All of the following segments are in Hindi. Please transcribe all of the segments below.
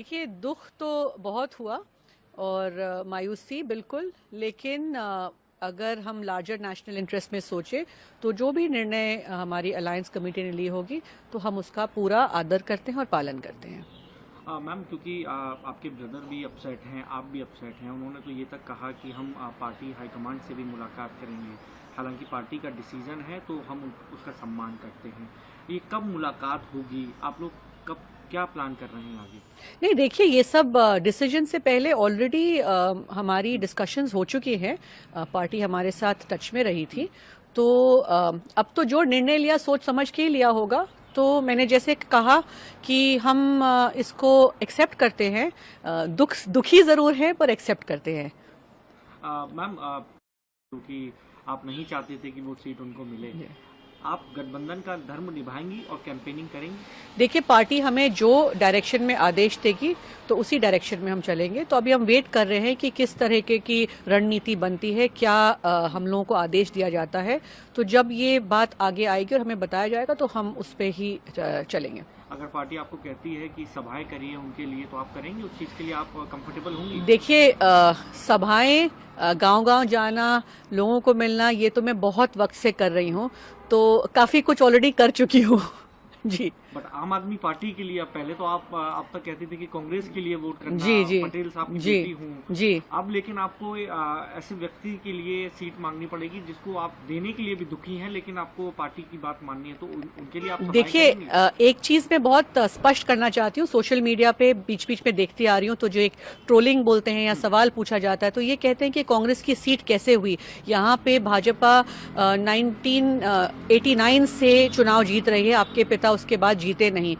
देखिए, दुख तो बहुत हुआ और मायूसी बिल्कुल, लेकिन अगर हम लार्जर नेशनल इंटरेस्ट में सोचे तो जो भी निर्णय हमारी अलायंस कमेटी ने ली होगी तो हम उसका पूरा आदर करते हैं और पालन करते हैं। मैम, क्योंकि आपके ब्रदर भी अपसेट हैं, आप भी अपसेट हैं। उन्होंने तो ये तक कहा कि हम पार्टी हाईकमांड से भी मुलाकात करेंगे। हालांकि पार्टी का डिसीजन है तो हम उसका सम्मान करते हैं। ये कब मुलाकात होगी? आप लोग कब क्या प्लान कर रहे हैं आगे? नहीं, देखिए, ये सब डिसीजन से पहले ऑलरेडी हमारी डिस्कशंस हो चुकी हैं। पार्टी हमारे साथ टच में रही थी, तो अब तो जो निर्णय लिया सोच समझ के ही लिया होगा। तो मैंने जैसे कहा कि हम इसको एक्सेप्ट करते हैं, दुखी जरूर है पर एक्सेप्ट करते हैं। मैम, क्योंकि आप नहीं चाहते थे कि वो सीट उनको मिले, आप गठबंधन का धर्म निभाएंगी और कैंपेनिंग करेंगी? देखिए, पार्टी हमें जो डायरेक्शन में आदेश देगी तो उसी डायरेक्शन में हम चलेंगे। तो अभी हम वेट कर रहे हैं कि किस तरह की रणनीति बनती है, क्या हम लोगों को आदेश दिया जाता है। तो जब ये बात आगे आएगी और हमें बताया जाएगा तो हम उस पर ही चलेंगे। अगर पार्टी आपको कहती है कि सभाएं करिए उनके लिए, तो आप करेंगे? उस चीज़ के लिए आप कंफर्टेबल होंगी? देखिए, सभाएं, गांव-गांव जाना, लोगों को मिलना, ये तो मैं बहुत वक्त से कर रही हूँ, तो काफी कुछ ऑलरेडी कर चुकी हूँ। जी। बट आम आदमी पार्टी के लिए, अब पहले तो आप तक कहती थी कि कांग्रेस के लिए वोट करना, जी जी पटेल साहब की जी बेटी हूँ। जी। अब लेकिन आपको ऐसे व्यक्ति के लिए सीट मांगनी पड़ेगी जिसको आप देने के लिए भी दुखी हैं, लेकिन आपको पार्टी की बात माननी है, तो उनके लिए आप सभाएं देखिए, करेंगे? एक चीज मैं बहुत स्पष्ट करना चाहती हूँ। सोशल मीडिया पे बीच बीच में देखती आ रही हूँ, तो जो एक ट्रोलिंग बोलते हैं या सवाल पूछा जाता है, तो ये कहते हैं कि कांग्रेस की सीट कैसे हुई। यहाँ पे भाजपा 1989 से चुनाव जीत रही है, आपके पिता उसके बाद जीते नहीं।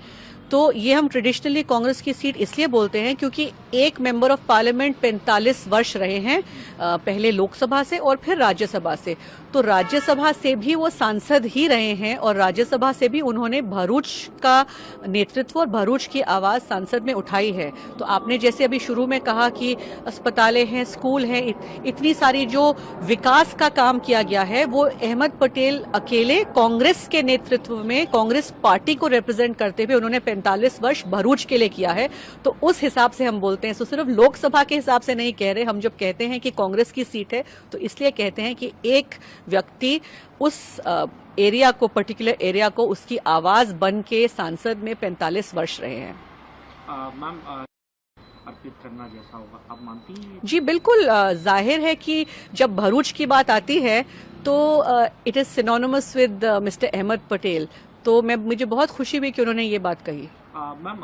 तो ये हम ट्रेडिशनली कांग्रेस की सीट इसलिए बोलते हैं क्योंकि एक मेंबर ऑफ पार्लियामेंट 45 वर्ष रहे हैं, पहले लोकसभा से और फिर राज्यसभा से। तो राज्यसभा से भी वो सांसद ही रहे हैं और राज्यसभा से भी उन्होंने भरूच का नेतृत्व और भरूच की आवाज संसद में उठाई है। तो आपने जैसे अभी शुरू में कहा कि अस्पतालें हैं, स्कूल हैं, इतनी सारी जो विकास का काम किया गया है, वो अहमद पटेल अकेले कांग्रेस के नेतृत्व में, कांग्रेस पार्टी को रिप्रेजेंट करते हुए उन्होंने 45 वर्ष भरूच के लिए किया है। तो उस हिसाब से हम बोलते हैं। तो सिर्फ लोकसभा के हिसाब से नहीं कह रहे। हम जब कहते हैं कि कांग्रेस की सीट है तो इसलिए कहते हैं कि एक व्यक्ति उस एरिया को, पर्टिकुलर एरिया को, उसकी आवाज बन के सांसद में 45 वर्ष रहे हैं। मैम, अर्पित करना जैसा होगा, आप मानती हैं? जी बिल्कुल, जाहिर है कि जब भरूच की बात आती है तो it is synonymous with Mister Ahmed Patel. तो मुझे बहुत खुशी हुई कि उन्होंने ये बात कही। मैम,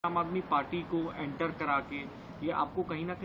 आम आदमी पार्टी को एंटर करा के ये आपको कहीं ना कहीं